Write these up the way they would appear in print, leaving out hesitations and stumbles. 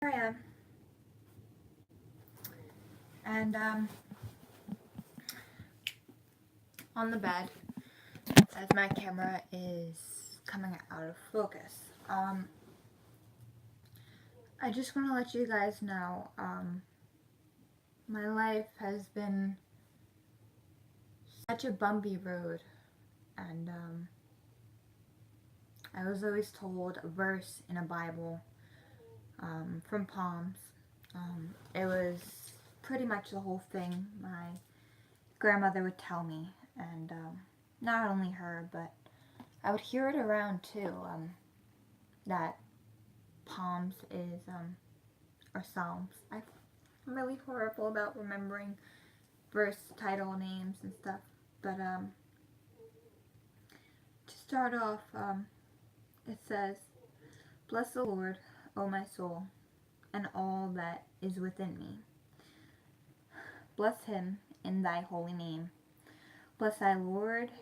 I am. And on the bed, as my camera is coming out of focus. I just want to let you guys know, my life has been such a bumpy road, and I was always told a verse in a Bible from Palms. It was pretty much the whole thing my grandmother would tell me, and not only her, but I would hear it around too, that Palms is, or Psalms. I'm really horrible about remembering verse title names and stuff, but to start off, it says, "Bless the Lord, O my soul, and all that is within me. Bless him in thy holy name. Bless thy Lord,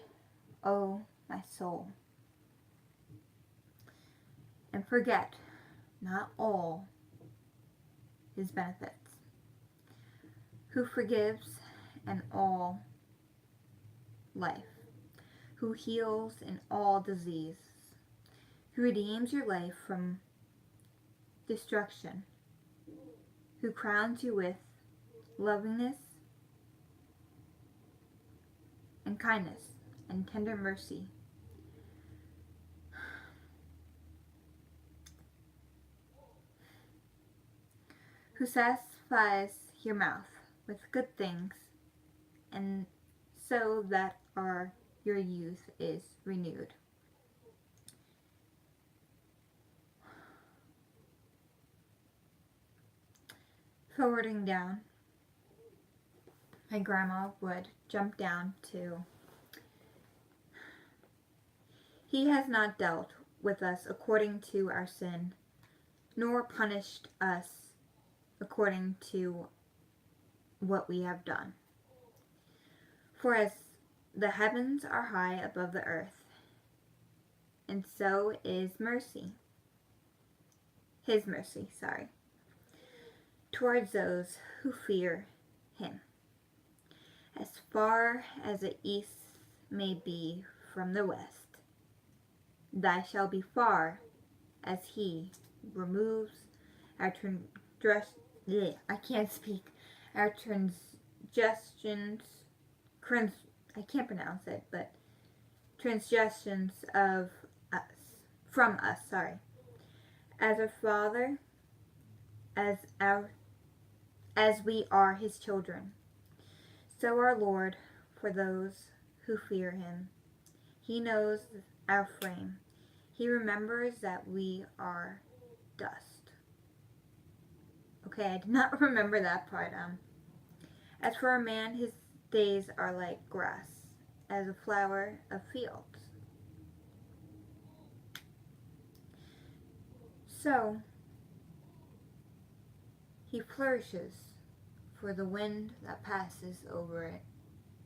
O my soul. And forget not all his benefits, who forgives in all life, who heals in all disease, who redeems your life from destruction, who crowns you with lovingness and kindness and tender mercy, who satisfies your mouth with good things, and so that your youth is renewed." Forwarding down, my grandma would jump down to, "He has not dealt with us according to our sin, nor punished us according to what we have done. For as the heavens are high above the earth, and so is his mercy, towards those who fear him. As far as the east may be from the west, thy shall be far as he removes our I can't speak. Our transgressions, I can't pronounce it, but transgressions of us, from us, as our Father, as we are his children. So our Lord, for those who fear him, he knows our frame. He remembers that we are dust." Okay, I did not remember that part. "As for a man, his days are like grass, as a flower of fields. So he flourishes for the wind that passes over it,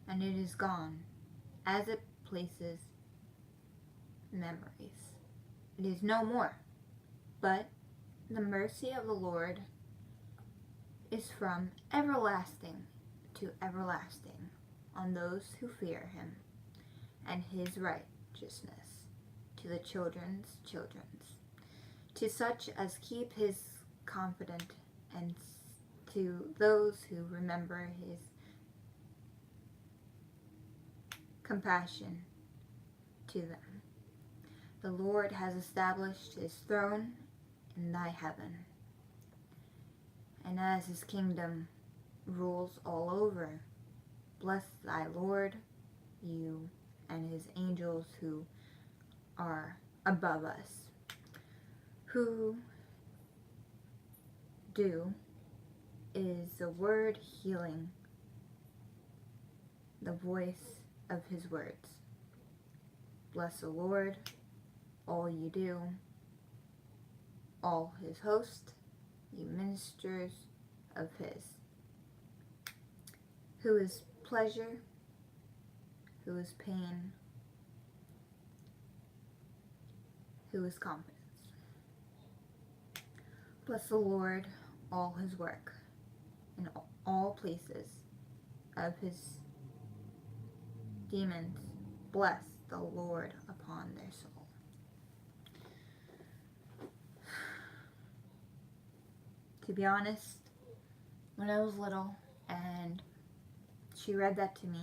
and it is gone, as it places memories. It is no more. But the mercy of the Lord is from everlasting to everlasting on those who fear him, and his righteousness to the children's children's, to such as keep his covenant, and to those who remember his compassion to them. The Lord has established his throne in thy heaven, and as his kingdom rules all over. Bless thy Lord, you and his angels who are above us, who do is the word healing, the voice of his words. Bless the Lord, all you do, all his host, you ministers of his, who is pleasure, who is pain, who is confidence. Bless the Lord, all his work, in all places of his demons. Bless the Lord upon their soul. To be honest, when I was little and she read that to me,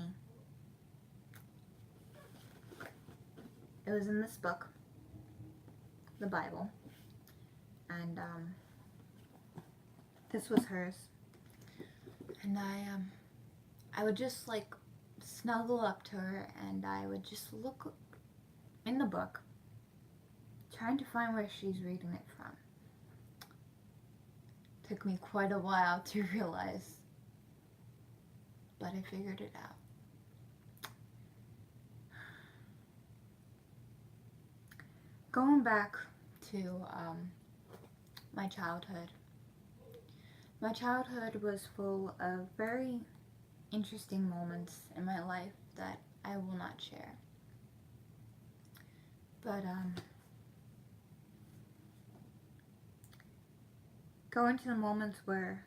it was in this book, the Bible, and this was hers, and I would just like snuggle up to her and I would just look in the book, trying to find where she's reading it from. Took me quite a while to realize, but I figured it out. Going back to my childhood. My childhood was full of very interesting moments in my life that I will not share. But going to the moments where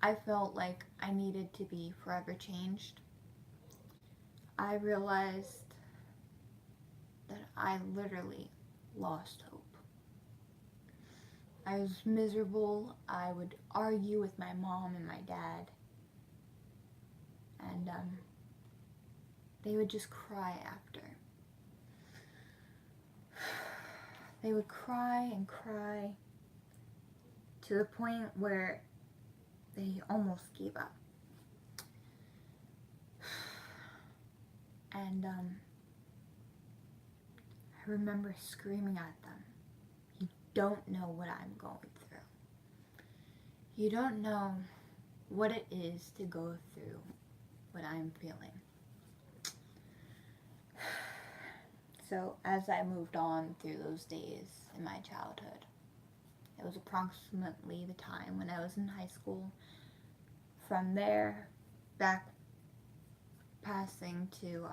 I felt like I needed to be forever changed, I realized that I literally lost hope. I was miserable. I would argue with my mom and my dad, and they would just cry after. They would cry and cry to the point where they almost gave up. And I remember screaming at them, "You don't know what I'm going through. You don't know what it is to go through what I'm feeling." So as I moved on through those days in my childhood, it was approximately the time when I was in high school. From there, back passing to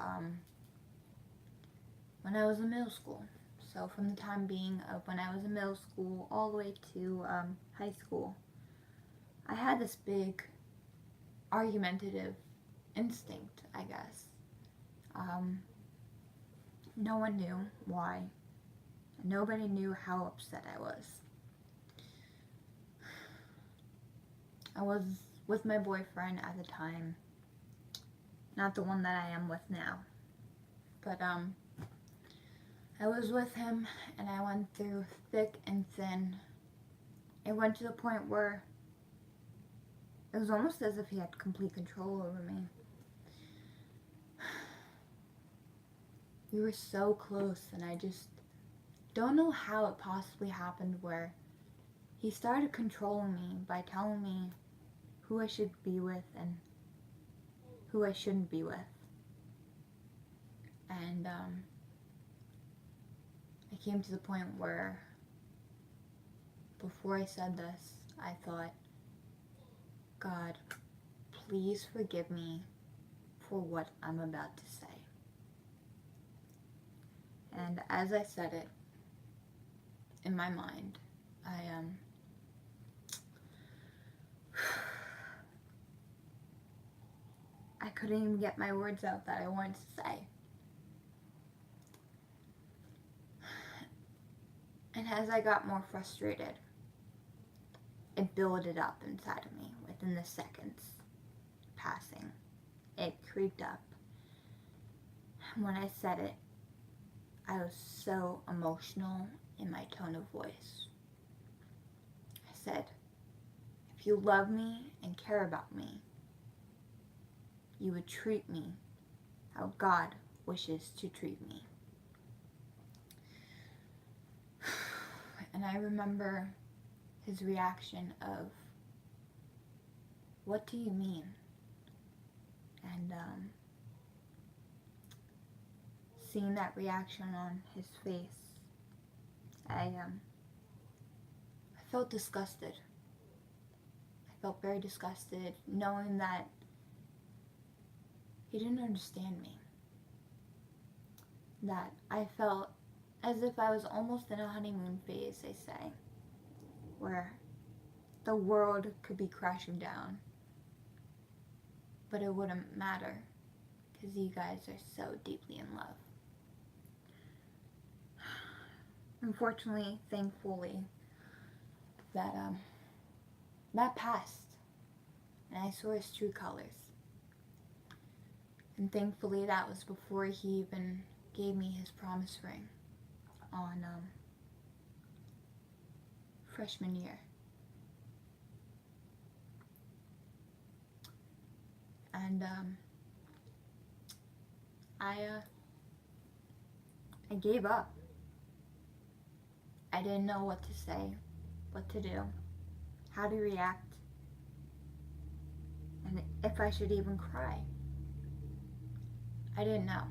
when I was in middle school. So from the time being of when I was in middle school all the way to high school, I had this big argumentative instinct, I guess. No one knew why. Nobody knew how upset I was. I was with my boyfriend at the time. Not the one that I am with now. But I was with him and I went through thick and thin. It went to the point where it was almost as if he had complete control over me. We were so close, and I just don't know how it possibly happened where he started controlling me by telling me who I should be with and who I shouldn't be with. And I came to the point where before I said this, I thought, God, please forgive me for what I'm about to say. And as I said it, in my mind, I couldn't even get my words out that I wanted to say. And as I got more frustrated, it builded up inside of me within the seconds passing. It creeped up. And when I said it, I was so emotional in my tone of voice. I said, if you love me and care about me, you would treat me how God wishes to treat me. And I remember his reaction of, what do you mean? And seeing that reaction on his face, I felt disgusted. I felt very disgusted knowing that he didn't understand me. That I felt as if I was almost in a honeymoon phase, they say, where the world could be crashing down, but it wouldn't matter because you guys are so deeply in love. Unfortunately, thankfully, that passed, and I saw his true colors. And thankfully, that was before he even gave me his promise ring on freshman year. And I gave up. I didn't know what to say, what to do, how to react, and if I should even cry. I didn't know.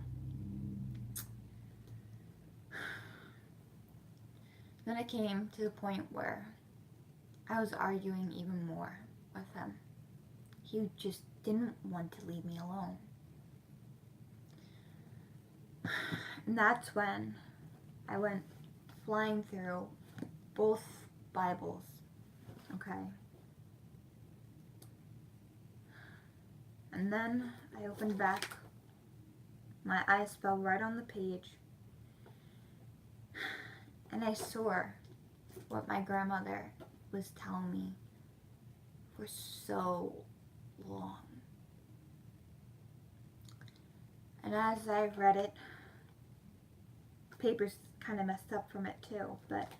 Then it came to the point where I was arguing even more with him. He just didn't want to leave me alone. And that's when I went flying through both Bibles, okay? And then I opened back, my eyes fell right on the page, and I saw what my grandmother was telling me for so long. And as I read it, the paper's kind of messed up from it too, but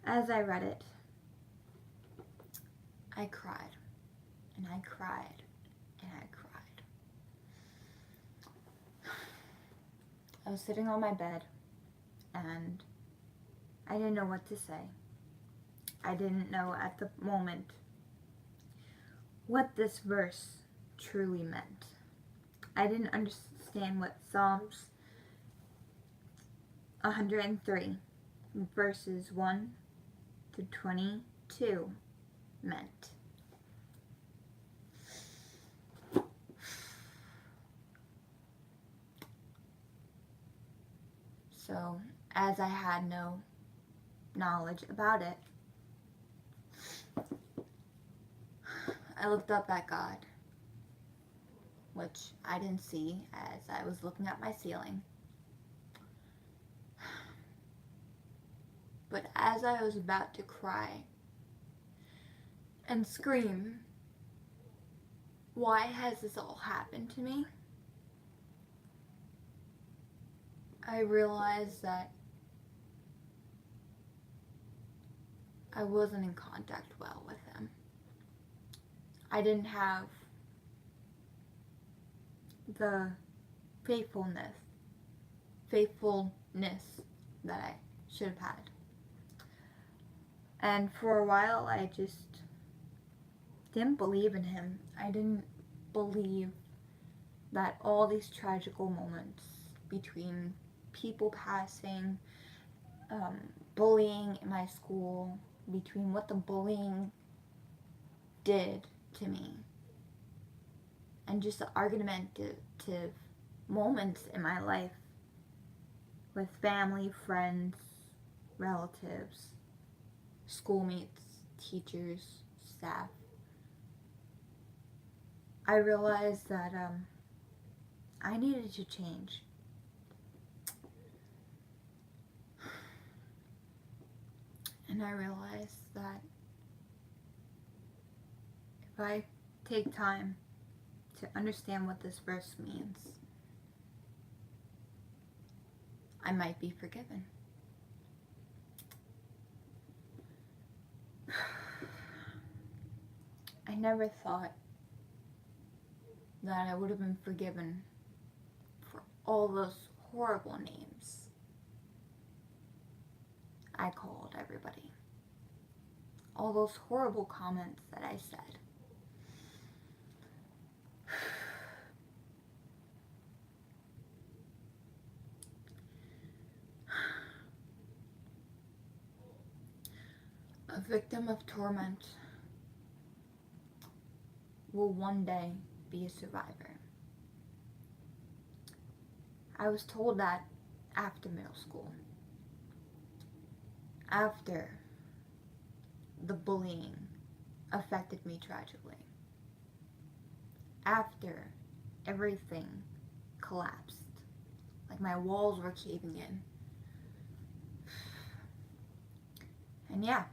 as I read it, I cried, and I cried, and I cried. I was sitting on my bed, and I didn't know what to say. I didn't know at the moment what this verse truly meant. I didn't understand what Psalms 103 verses 1 to 22 meant. So, as I had no knowledge about it, I looked up at God, which I didn't see as I was looking at my ceiling. But as I was about to cry and scream, why has this all happened to me? I realized that I wasn't in contact well with him. I didn't have the faithfulness that I should have had. And for a while, I just didn't believe in him. I didn't believe that all these tragical moments between people passing, bullying in my school, between what the bullying did to me, and just the argumentative moments in my life with family, friends, relatives, schoolmates, teachers, staff, I realized that I needed to change. And I realized that if I take time to understand what this verse means, I might be forgiven. I never thought that I would have been forgiven for all those horrible names I called everybody. All those horrible comments that I said. A victim of torment will one day be a survivor. I was told that after middle school. after the bullying affected me tragically, after everything collapsed, like my walls were caving in. And yeah,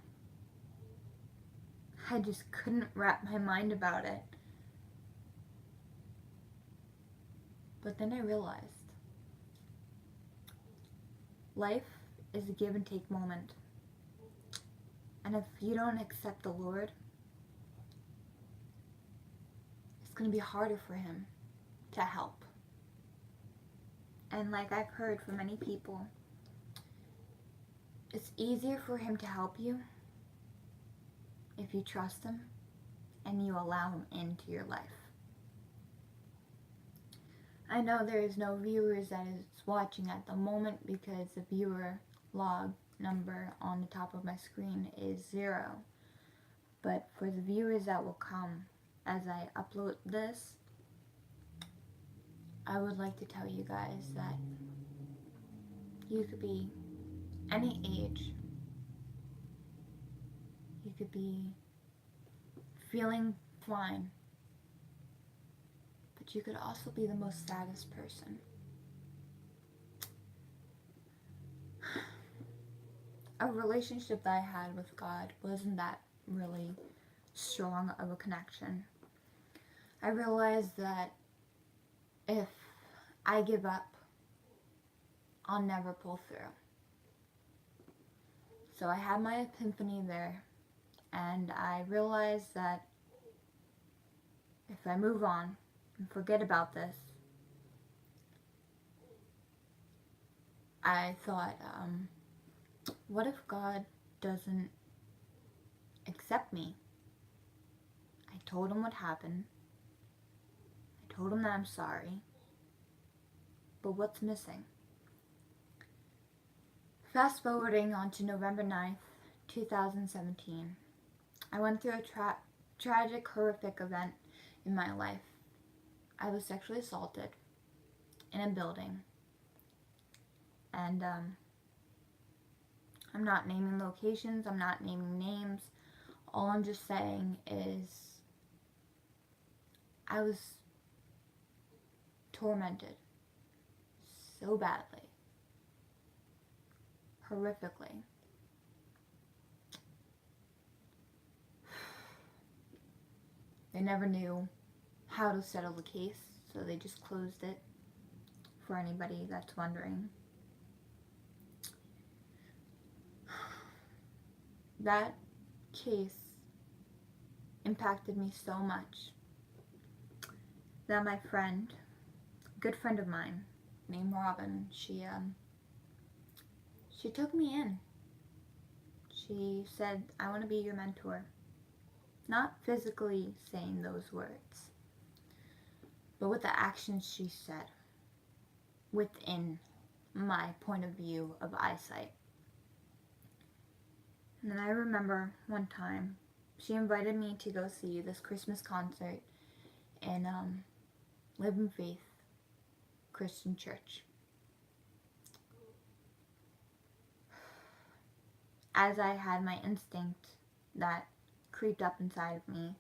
I just couldn't wrap my mind about it. But then I realized life is a give and take moment. And if you don't accept the Lord, it's going to be harder for Him to help. And like I've heard from many people, it's easier for Him to help you if you trust Him and you allow Him into your life. I know there is no viewers that is watching at the moment because the viewer log number on the top of my screen is 0. But for the viewers that will come as I upload this, I would like to tell you guys that you could be any age. You could be feeling fine. But you could also be the most saddest person. A relationship that I had with God wasn't that really strong of a connection. I realized that if I give up, I'll never pull through. So I had my epiphany there, and I realized that if I move on and forget about this, I thought, what if God doesn't accept me? I told Him what happened. I told Him that I'm sorry. But what's missing? Fast forwarding on to November 9th, 2017, I went through a tragic, horrific event in my life. I was sexually assaulted in a building. And I'm not naming locations, I'm not naming names. All I'm just saying is I was tormented so badly, horrifically. They never knew how to settle the case, so they just closed it, for anybody that's wondering. That case impacted me so much that my friend, a good friend of mine named Robin, she took me in. She said, I want to be your mentor. Not physically saying those words, but with the actions she said within my point of view of eyesight. And then I remember one time she invited me to go see this Christmas concert in Living Faith Christian Church. As I had my instinct that creeped up inside of me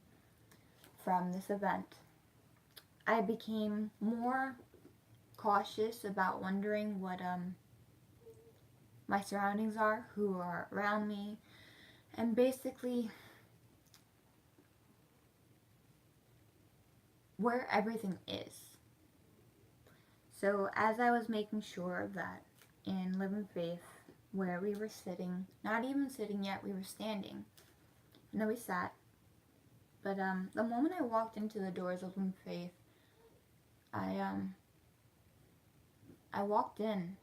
from this event, I became more cautious about wondering what my surroundings are, who are around me, and basically where everything is. So as I was making sure that in Living Faith, where we were sitting, not even sitting yet, we were standing, and then we sat, but the moment I walked into the doors of Living Faith, I walked in,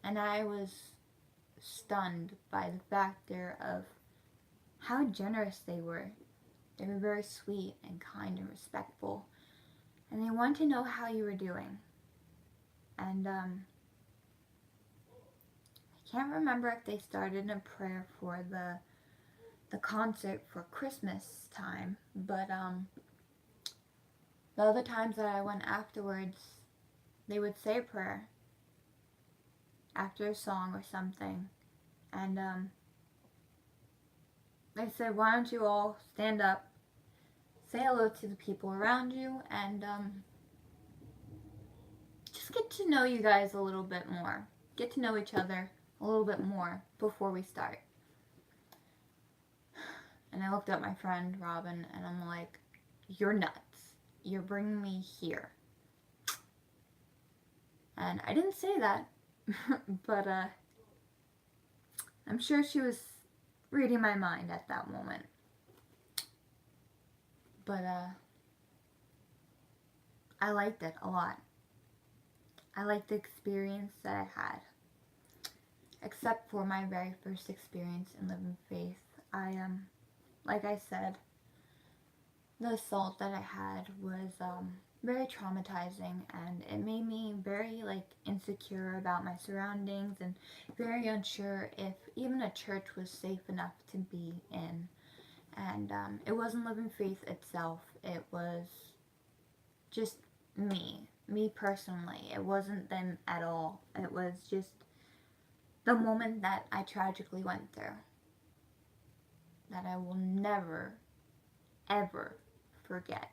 and I was stunned by the factor of how generous they were. They were very sweet and kind and respectful, and they wanted to know how you were doing. And I can't remember if they started in a prayer for the concert for Christmas time, but the other times that I went afterwards, they would say a prayer after a song or something, and I said, why don't you all stand up, say hello to the people around you, and just get to know you guys a little bit more. Get to know each other a little bit more before we start. And I looked at my friend Robin and I'm like, you're nuts. You're bringing me here. And I didn't say that, but I'm sure she was reading my mind at that moment. But I liked it a lot. I liked the experience that I had. Except for my very first experience in living faith. Like I said, the assault that I had was very traumatizing, and it made me very insecure about my surroundings and very unsure if even a church was safe enough to be in. And it wasn't living faith itself. It was just me personally. It wasn't them at all. It was just the moment that I tragically went through that I will never, ever forget.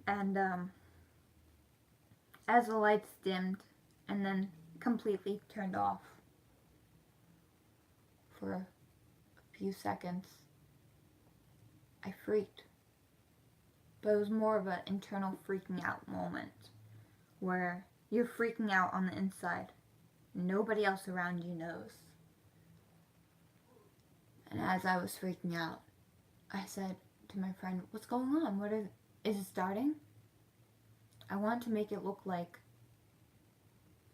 And as the lights dimmed and then completely turned off for a few seconds, I freaked. But it was more of an internal freaking out moment where you're freaking out on the inside. Nobody else around you knows. And as I was freaking out, I said to my friend, what's going on? Is it starting? I wanted to make it look like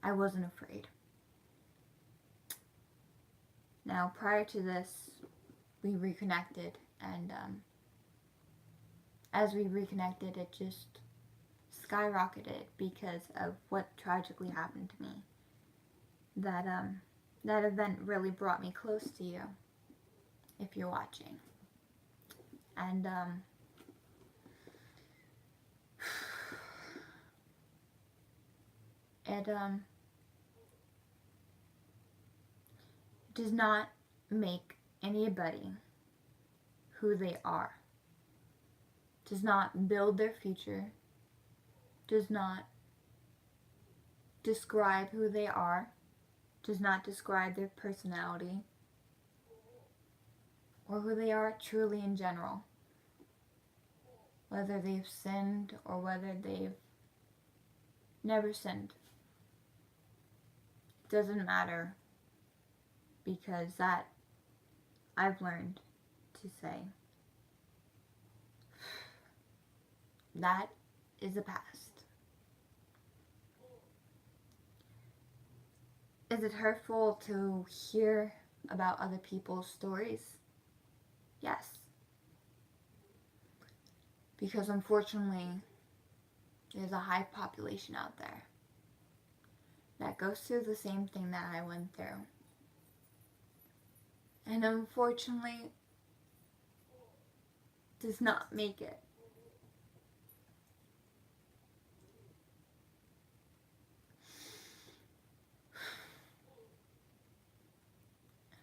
I wasn't afraid. Now, prior to this, we reconnected, and as we reconnected, it just skyrocketed because of what tragically happened to me. That event really brought me close to you, if you're watching. And it does not make anybody who they are. Does not build their future. Does not describe who they are. Does not describe their personality or who they are truly in general. Whether they've sinned or whether they've never sinned. It doesn't matter, because that I've learned to say, that is the past. Is it hurtful to hear about other people's stories? Yes. Because unfortunately, there's a high population out there that goes through the same thing that I went through. And unfortunately, does not make it.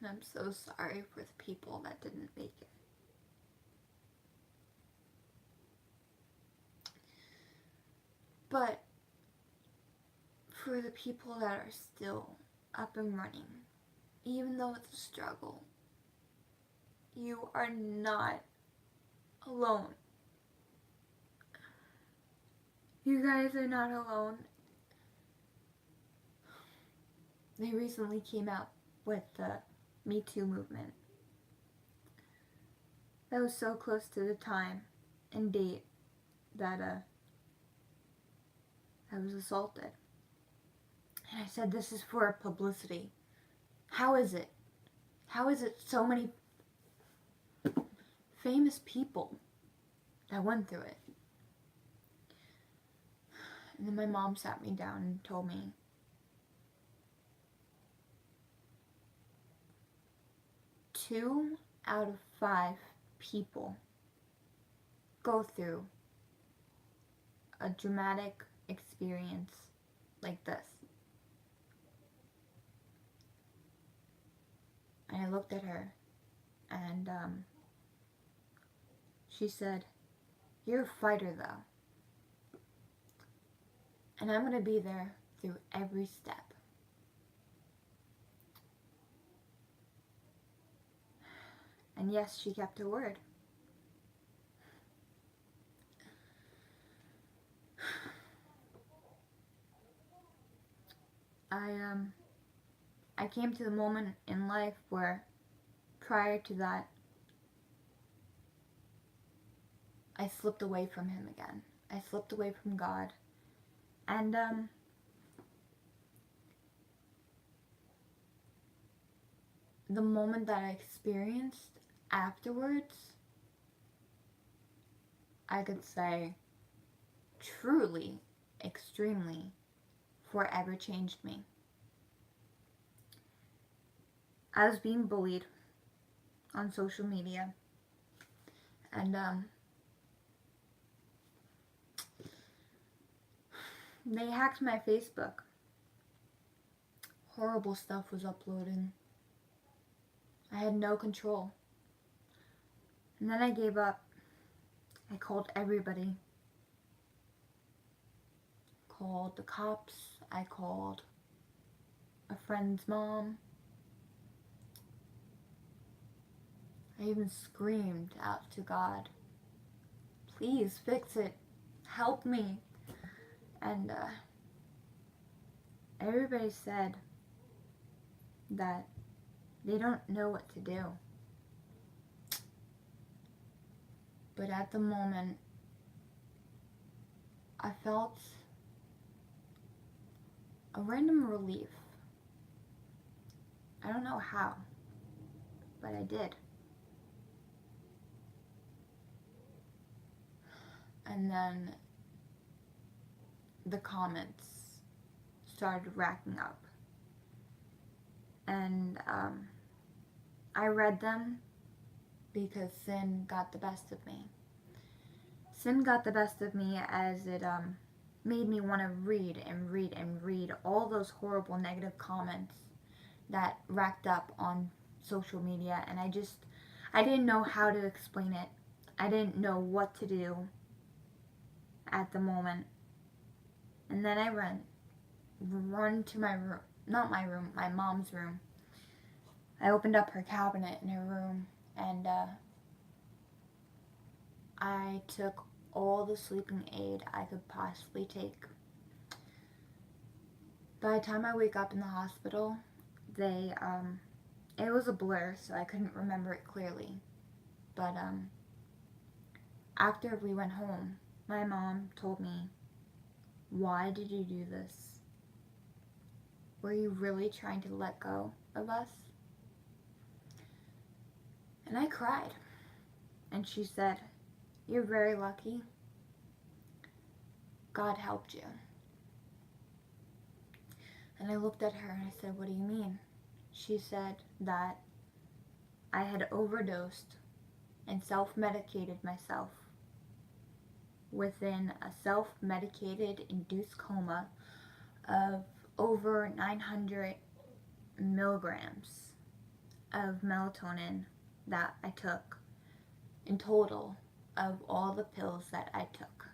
And I'm so sorry for the people that didn't make it. But for the people that are still up and running, even though it's a struggle, you are not alone. You guys are not alone. They recently came out with the Me Too movement. That was so close to the time and date that I was assaulted. And I said, this is for publicity. How is it? How is it so many famous people that went through it? And then my mom sat me down and told me, 2 out of 5 people go through a dramatic experience like this. And I looked at her, and she said, "You're a fighter, though. And I'm going to be there through every step." And yes, she kept her word. I came to the moment in life where, prior to that, I slipped away from him again. I slipped away from God. And the moment that I experienced afterwards, I could say, truly, extremely, forever changed me. I was being bullied on social media, and they hacked my Facebook. Horrible stuff was uploading. I had no control. And then I gave up. I called everybody. Called the cops. I called a friend's mom. I even screamed out to God, "Please fix it. Help me." And everybody said that they don't know what to do. But at the moment, I felt a random relief. I don't know how, but I did. And then the comments started racking up. And I read them because sin got the best of me. Sin got the best of me as it made me want to read and read and read all those horrible negative comments that racked up on social media, and I didn't know how to explain it. I didn't know what to do at the moment. And then I run to my room, not my room, my mom's room. I opened up her cabinet in her room, and I took all the sleeping aid I could possibly take. By the time I wake up in the hospital, it was a blur, so I couldn't remember it clearly. But after we went home, my mom told me, "Why did you do this? Were you really trying to let go of us?" And I cried. And she said, "You're very lucky. God helped you." And I looked at her and I said, "What do you mean?" She said that I had overdosed and self-medicated myself within a self-medicated induced coma of over 900 milligrams of melatonin that I took in total of all the pills that I took.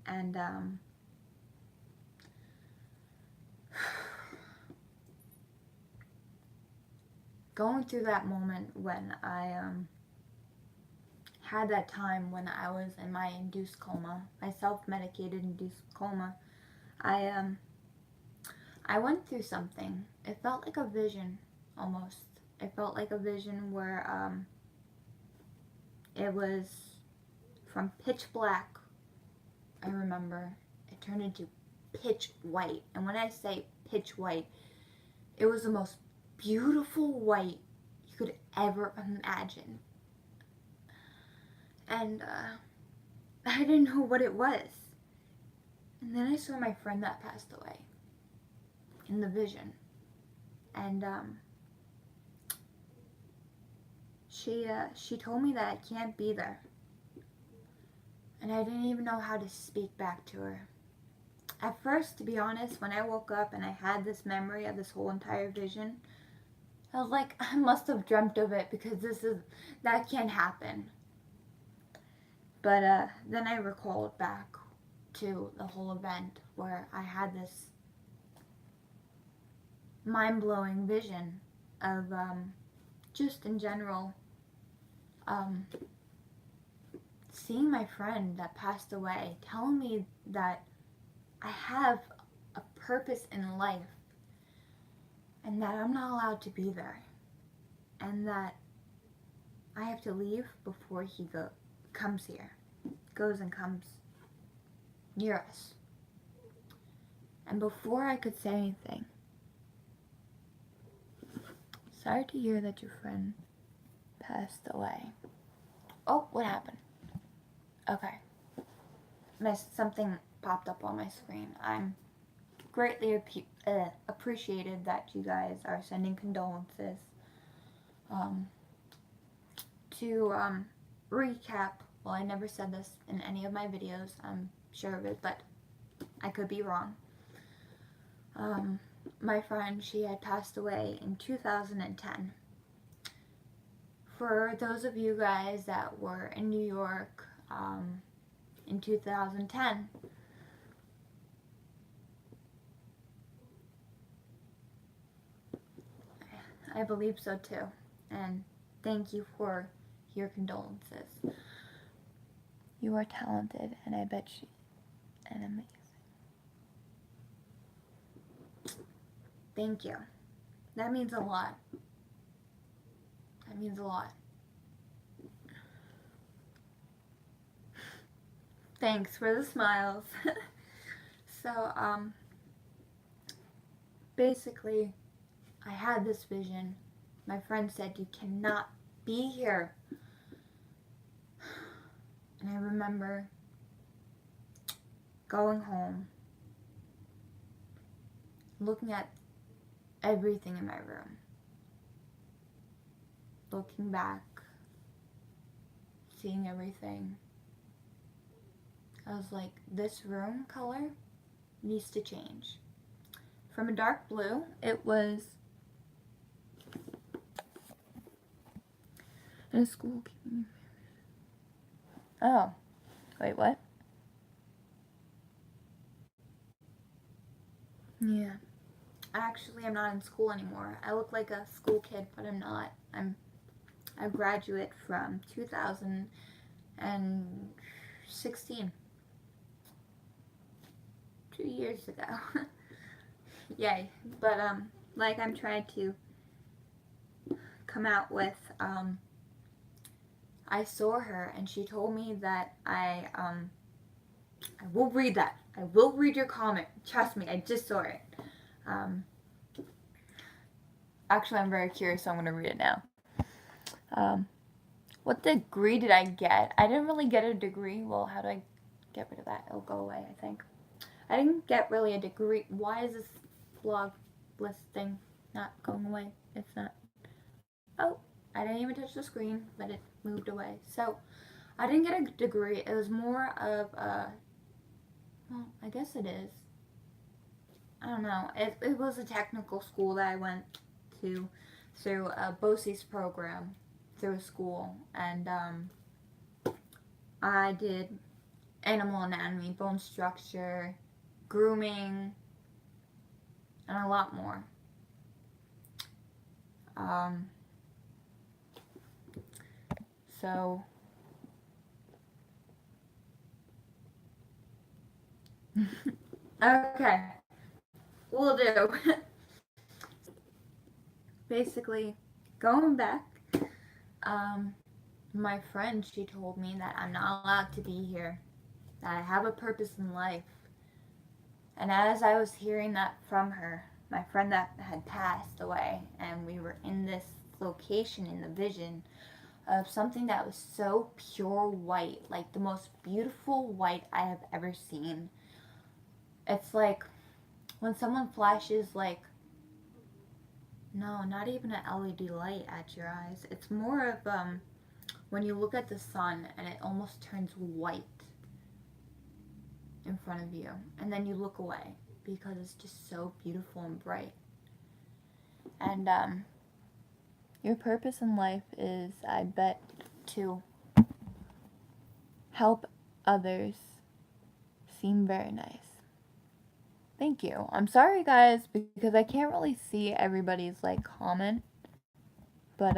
And going through that moment when I had that time when I was in my induced coma, my self-medicated induced coma, I went through something. It felt like a vision, almost. It felt like a vision where it was from pitch black, I remember, it turned into pitch white. And when I say pitch white, it was the most beautiful white you could ever imagine. And I didn't know what it was. And then I saw my friend that passed away in the vision. And she told me that I can't be there. And I didn't even know how to speak back to her. At first, to be honest, when I woke up and I had this memory of this whole entire vision, I was like, I must have dreamt of it because that can't happen. But then I recalled back to the whole event where I had this mind-blowing vision of just in general um, seeing my friend that passed away, telling me that I have a purpose in life and that I'm not allowed to be there and that I have to leave before he comes here, goes and comes near us. And before I could say anything, sorry to hear that your friend passed away. Oh, what happened? Okay. Something popped up on my screen. I'm greatly appreciated that you guys are sending condolences. To recap, well, I never said this in any of my videos, I'm sure of it, but I could be wrong. My friend, she had passed away in 2010. For those of you guys that were in New York in 2010, I believe so too. And thank you for your condolences. You are talented, and I bet you, and amazing. Thank you. That means a lot. That means a lot. Thanks for the smiles. So, basically, I had this vision. My friend said, you cannot be here. And I remember going home, looking at everything in my room, looking back, seeing everything. I was like, this room color needs to change. From a dark blue, it was in a school. Oh, wait, what? Yeah. Actually, I'm not in school anymore. I look like a school kid, but I'm not. I'm a graduate from 2016. 2 years ago. Yay. But, like I'm trying to come out with, I saw her and she told me that I will read that. I will read your comment. Trust me, I just saw it. Actually, I'm very curious, so I'm going to read it now. What degree did I get? I didn't really get a degree. Well, how do I get rid of that? It'll go away, I think. I didn't get really a degree. Why is this blog list thing not going away? It's not. Oh, I didn't even touch the screen, but it moved away. So, I didn't get a degree. It was more of a, well, I guess it is. I don't know. It was a technical school that I went to through a BOCES program through a school. And I did animal anatomy, bone structure, grooming, and a lot more. So okay, we'll do. Basically, going back, my friend, she told me that I'm not allowed to be here, that I have a purpose in life. And as I was hearing that from her, my friend that had passed away, and we were in this location in the vision of something that was so pure white, like the most beautiful white I have ever seen. It's like when someone flashes like, no, not even an LED light at your eyes. It's more of when you look at the sun and it almost turns white in front of you, and then you look away because it's just so beautiful and bright. And Your purpose in life is, I bet, to help others seem very nice. Thank you. I'm sorry, guys, because I can't really see everybody's like comment, but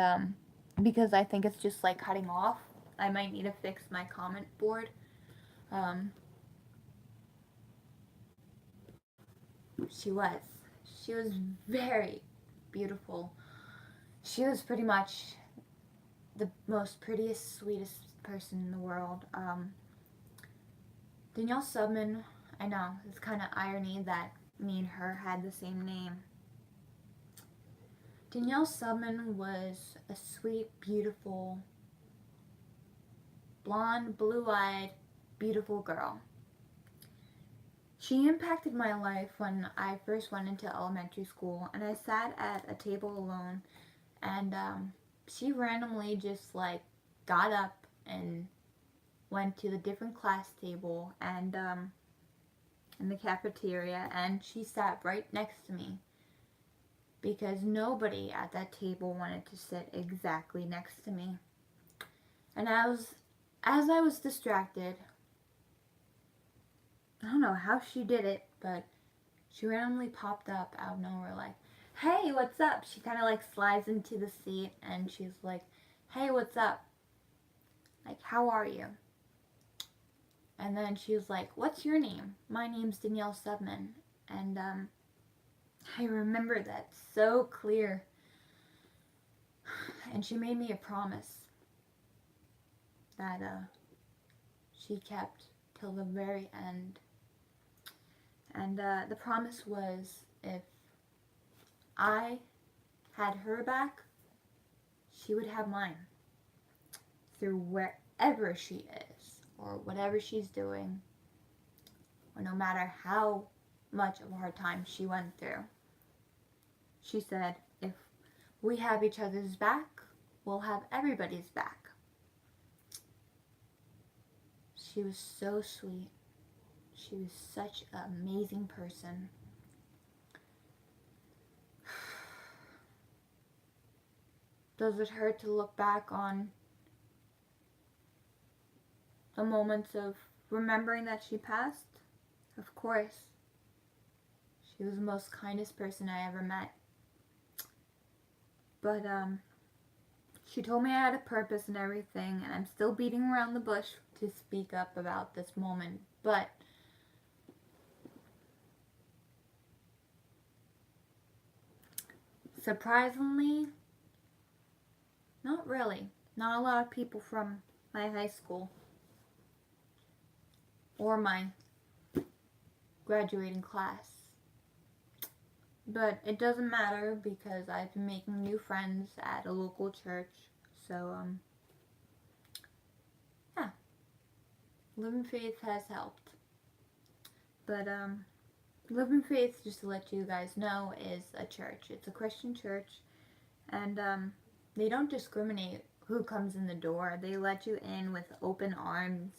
because I think it's just like cutting off. I might need to fix my comment board. Um, she was. She was very beautiful. She was pretty much the most prettiest, sweetest person in the world. Danielle Subman, I know, it's kind of irony that me and her had the same name. Danielle Subman was a sweet, beautiful, blonde, blue-eyed, beautiful girl. She impacted my life when I first went into elementary school, and I sat at a table alone, and she randomly just like got up and went to the different class table and in the cafeteria, and she sat right next to me because nobody at that table wanted to sit exactly next to me. And as I was distracted, I don't know how she did it, but she randomly popped up out of nowhere like, "Hey, what's up?" She kind of like slides into the seat and she's like, "Hey, what's up? Like, how are you?" And then she was like, "What's your name?" "My name's Danielle Subman." And I remember that so clear. And she made me a promise that she kept till the very end. And the promise was, if I had her back, she would have mine. Through wherever she is, or whatever she's doing, or no matter how much of a hard time she went through. She said, if we have each other's back, we'll have everybody's back. She was so sweet. She was such an amazing person. Does it hurt to look back on the moments of remembering that she passed? Of course. She was the most kindest person I ever met. But she told me I had a purpose and everything, and I'm still beating around the bush to speak up about this moment. But surprisingly, not really. Not a lot of people from my high school or my graduating class. But it doesn't matter because I've been making new friends at a local church. So, yeah. Living Faith has helped. But, Living Faith, just to let you guys know, is a church. It's a Christian church. And, they don't discriminate who comes in the door. They let you in with open arms.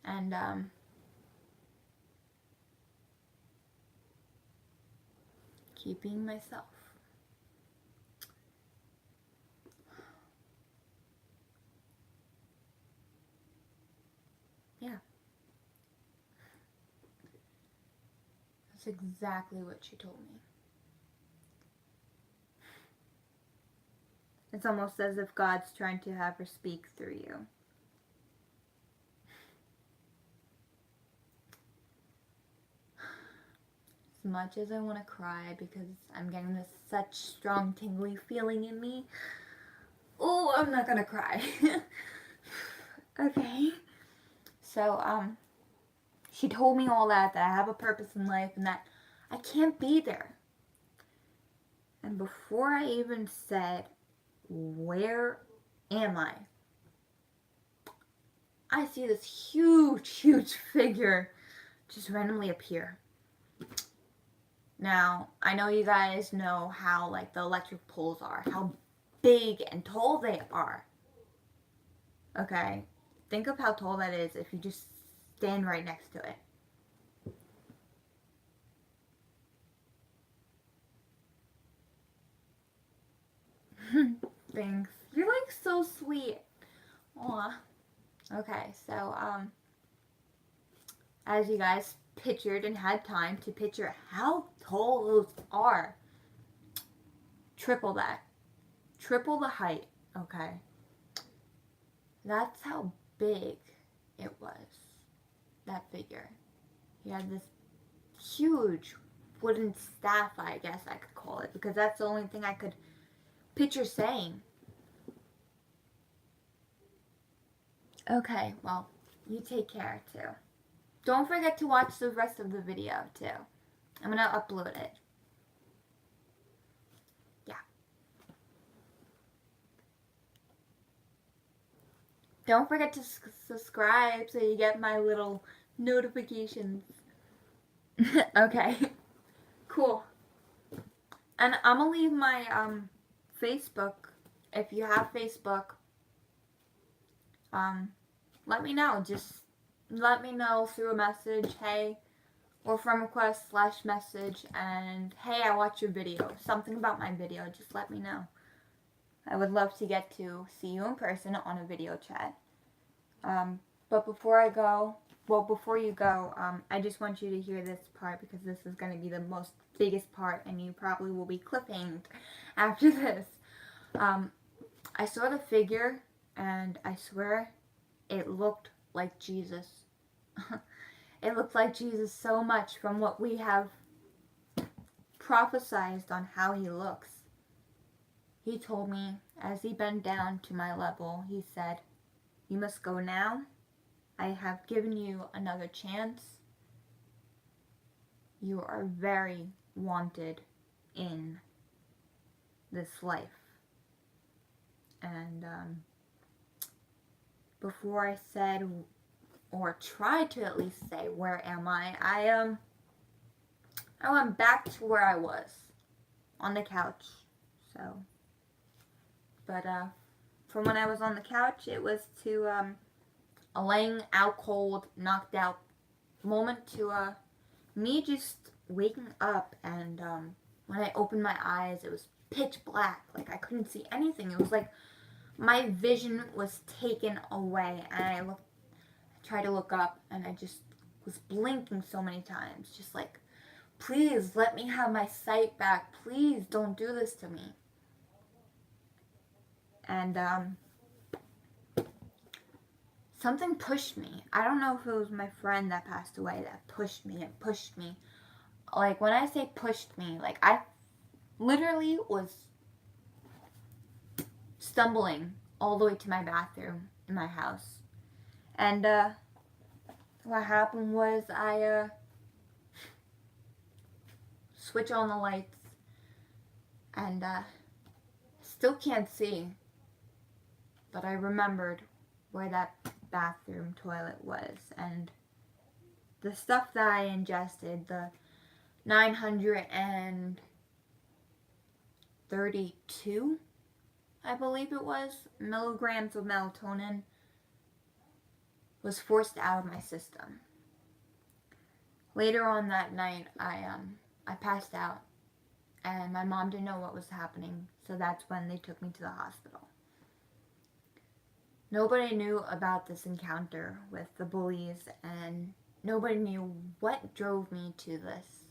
And, keeping myself. Yeah. That's exactly what she told me. It's almost as if God's trying to have her speak through you. As much as I want to cry because I'm getting this such strong tingly feeling in me, oh, I'm not gonna cry. Okay. So, she told me all that I have a purpose in life and that I can't be there. And before I even said, where am I see this huge figure just randomly appear. Now, I know you guys know how like the electric poles are, how big and tall they are. Okay, think of how tall that is if you just stand right next to it. Thanks. You're like so sweet. Aw. Okay, so as you guys pictured and had time to picture how tall those are, triple that. Triple the height, okay? That's how big it was, that figure. He had this huge wooden staff, I guess I could call it, because that's the only thing I could picture saying. Okay, well, you take care too. Don't forget to watch the rest of the video too. I'm gonna upload it. Yeah. Don't forget to subscribe so you get my little notifications. Okay. Cool. And I'm gonna leave my Facebook. If you have Facebook, let me know. Just let me know through a message, hey, or from request / message, and hey, I watched your video. Something about my video. Just let me know. I would love to get to see you in person on a video chat. But before you go, I just want you to hear this part because this is going to be the biggest part, and you probably will be cliffhanged after this. I saw the figure, and I swear it looked like Jesus. It looked like Jesus so much from what we have prophesized on how he looks. He told me, as he bent down to my level, he said, "You must go now. I have given you another chance. You are very wanted in this life." And before I said, or tried to at least say, "Where am I?" I went back to where I was, on the couch. So, but from when I was on the couch, it was to a laying out cold, knocked out moment to me just waking up, and when I opened my eyes, it was pitch black. Like I couldn't see anything. It was like my vision was taken away, and I tried to look up, and I just was blinking so many times, just like, please let me have my sight back. Please don't do this to me. And something pushed me. I don't know if it was my friend that passed away that pushed me and pushed me. Like when I say pushed me, like I literally was stumbling all the way to my bathroom in my house. And what happened was I switch on the lights, and still can't see, but I remembered where that bathroom toilet was, and the stuff that I ingested, the 932, I believe it was, milligrams of melatonin, was forced out of my system. Later on that night, I passed out, and my mom didn't know what was happening, so that's when they took me to the hospital. Nobody knew about this encounter with the bullies, and nobody knew what drove me to this.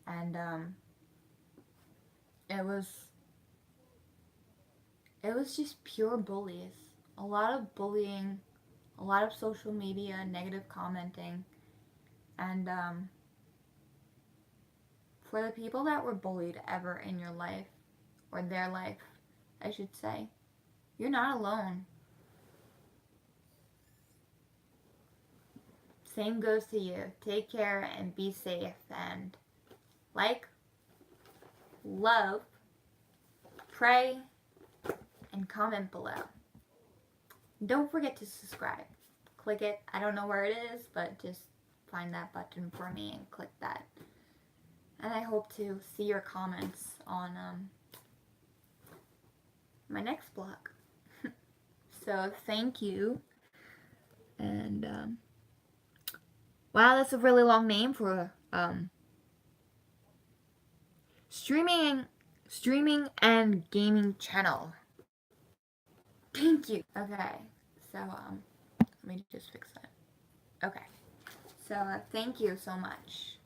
And it was just pure bullies. A lot of bullying, a lot of social media, negative commenting, and for the people that were bullied ever in your life, or their life, I should say, you're not alone. Same goes to you. Take care and be safe, and like, love, pray, and comment below. Don't forget to subscribe. Click it. I don't know where it is, but just find that button for me and click that. And I hope to see your comments on my next vlog. So thank you. And wow, that's a really long name for streaming streaming and gaming channel. Thank you. Okay, so let me just fix that. Okay, so thank you so much.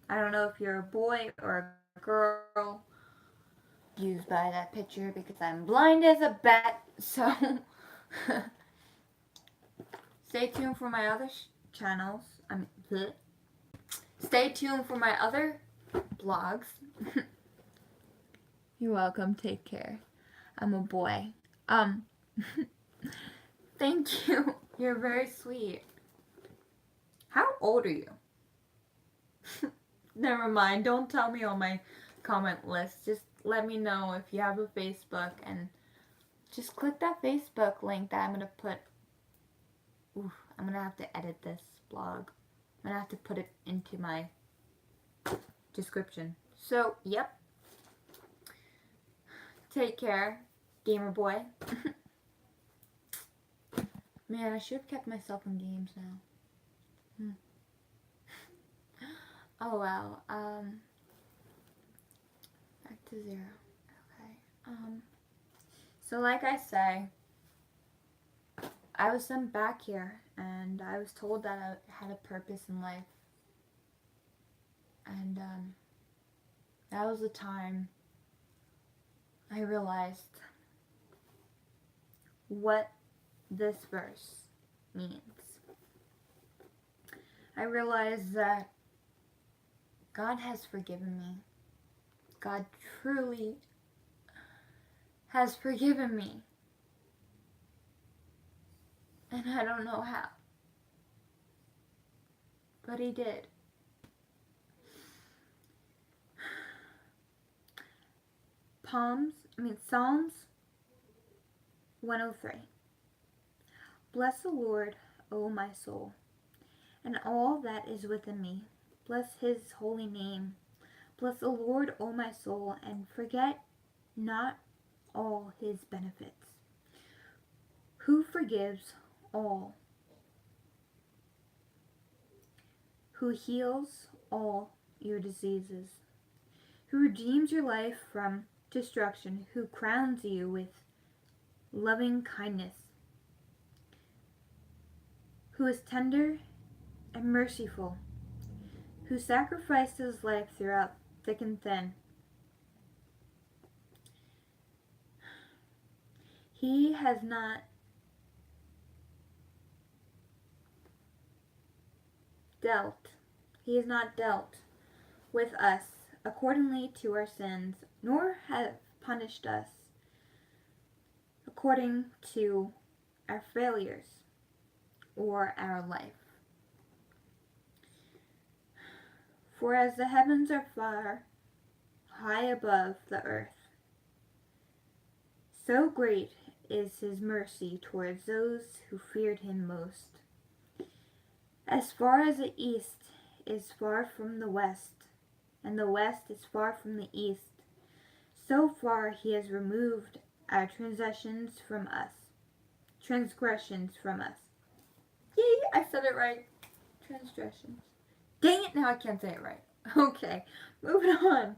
I don't know if you're a boy or a girl. Used by that picture because I'm blind as a bat. So stay tuned for my other channels. Bleh. Stay tuned for my other blogs. You're welcome. Take care. I'm a boy. Thank you. You're very sweet. How old are you? Never mind. Don't tell me on my comment list. Just let me know if you have a Facebook and just click that Facebook link that I'm going to put. Oof, I'm going to have to edit this blog. I'm going to have to put it into my description. So, yep. Take care, gamer boy. Man, I should have kept myself in games now. Oh well. Back to 0. Okay. So like I say, I was sent back here, and I was told that I had a purpose in life, and that was the time I realized what this verse means. I realized that God has forgiven me. God truly has forgiven me. And I don't know how. But He did. Psalms 103. Bless the Lord, O my soul, and all that is within me. Bless His holy name. Bless the Lord, O my soul, and forget not all His benefits, who forgives all, who heals all your diseases, who redeems your life from destruction, who crowns you with loving kindness, who is tender and merciful, who sacrificed His life throughout thick and thin. He has not dealt with us accordingly to our sins, nor have punished us according to our failures or our life. For as the heavens are far high above the earth, so great is His mercy towards those who feared Him most. As far as the east is far from the west, and the west is far from the east, so far He has removed our transgressions from us. Yay, I said it right. Transgressions. Dang it, now I can't say it right. Okay, moving on.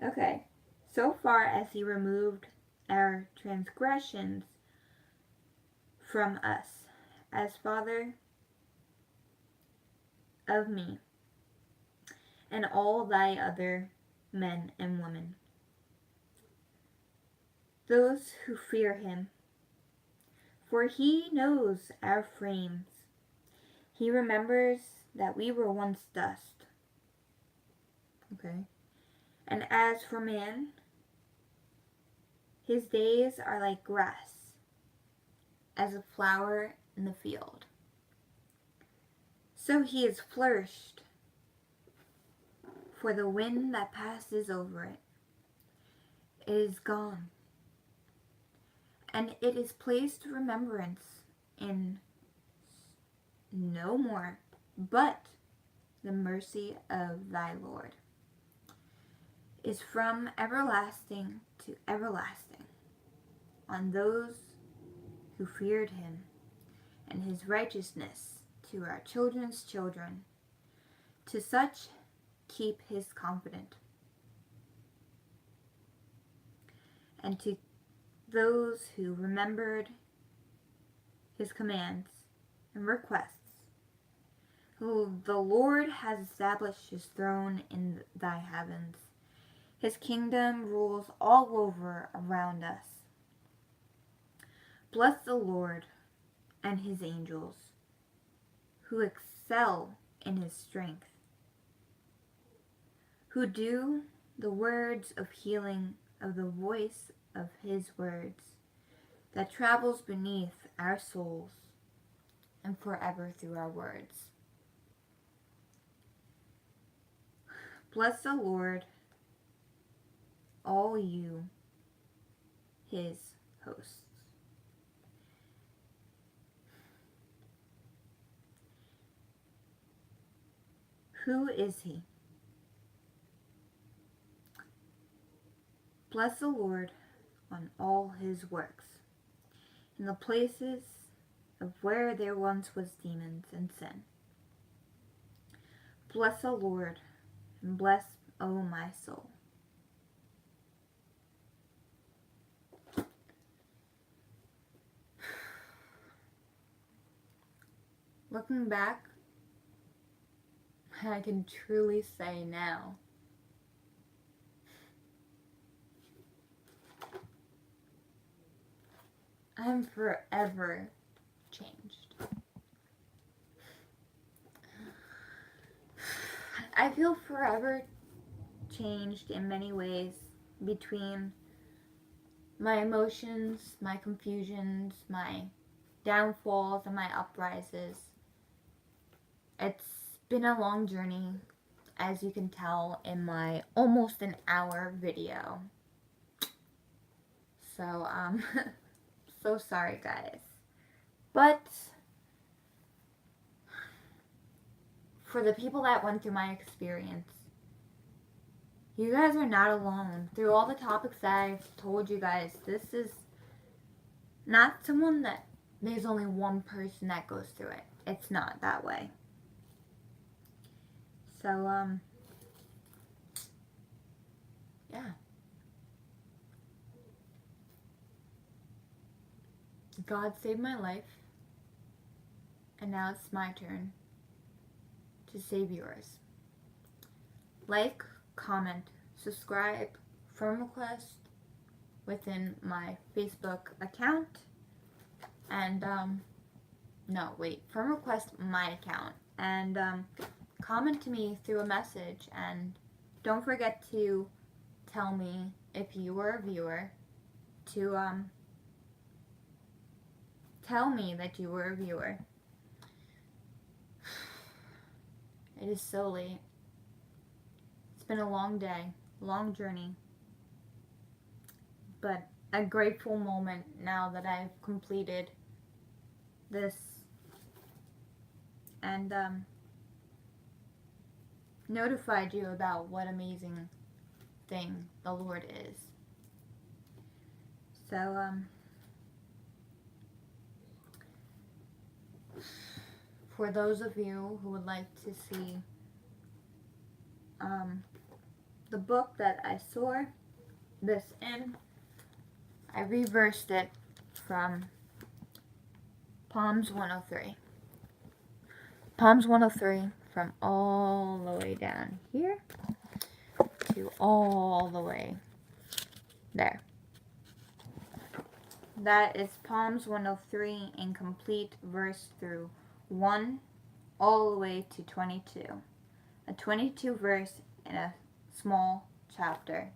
Okay, so far as He removed our transgressions from us, as Father of me, and all thy other men and women, those who fear Him. For He knows our frames. He remembers that we were once dust. Okay. And as for man, his days are like grass, as a flower in the field. So he is flourished, for the wind that passes over it is gone, and it is placed remembrance in no more, but the mercy of thy Lord is from everlasting to everlasting on those who feared Him, and His righteousness to our children's children, to such keep His confident. and to those who remembered his commands and requests, who the Lord has established his throne in thy heavens. His kingdom rules all over around us. Bless the Lord and his angels, who excel in his strength, who do the words of healing of the voice of his words that travels beneath our souls and forever through our words. Bless the Lord, all you, his hosts. Who is he? Bless the Lord on all his works, in the places of where there once was demons and sin. Bless the Lord, and bless, O my soul. Looking back, I can truly say now, I'm forever changed. I feel forever changed in many ways, between my emotions, my confusions, my downfalls, and my uprises. It's been a long journey, as you can tell in my almost an hour video. So, so sorry guys. But for the people that went through my experience, you guys are not alone. Through all the topics that I've told you guys, this is not someone that there's only one person that goes through it. It's not that way. So, yeah. God saved my life, and now it's my turn to save yours. Like, comment, subscribe, friend request within my Facebook account, and friend request my account, and comment to me through a message, and don't forget to tell me if you were a viewer, to tell me that you were a viewer. It is so late. It's been a long day, long journey, but a grateful moment now that I've completed this and notified you about what amazing thing the Lord is. So, for those of you who would like to see the book that I saw this in, I reversed it from Psalms 103. Psalms 103 from all the way down here to all the way there. That is Psalms 103 in complete verse through 1 all the way to 22. A 22 verse in a small chapter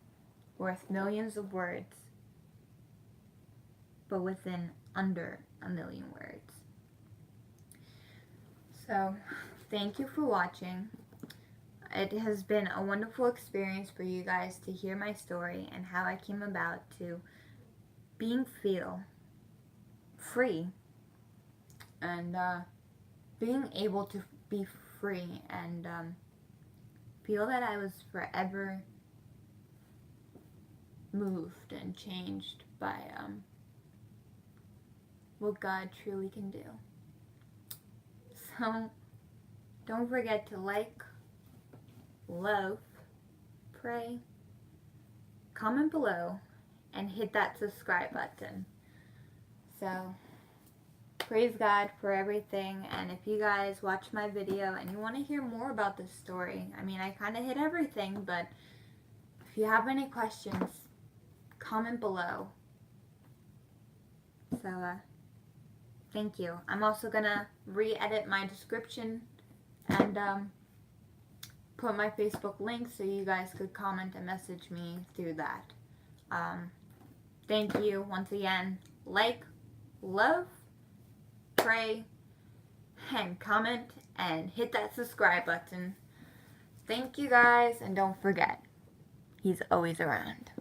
worth millions of words, but within under a million words. So, thank you for watching. It has been a wonderful experience for you guys to hear my story and how I came about to feel free and being able to be free and feel that I was forever moved and changed by what God truly can do. So, don't forget to like, love, pray, comment below, and hit that subscribe button. So, praise God for everything. And if you guys watch my video and you want to hear more about this story, I mean, I kind of hit everything, but if you have any questions, comment below. So, thank you. I'm also going to re-edit my description and put my Facebook link so you guys could comment and message me through that. Thank you once again. Like, love, pray, and comment, and hit that subscribe button. Thank you guys, and don't forget, He's always around.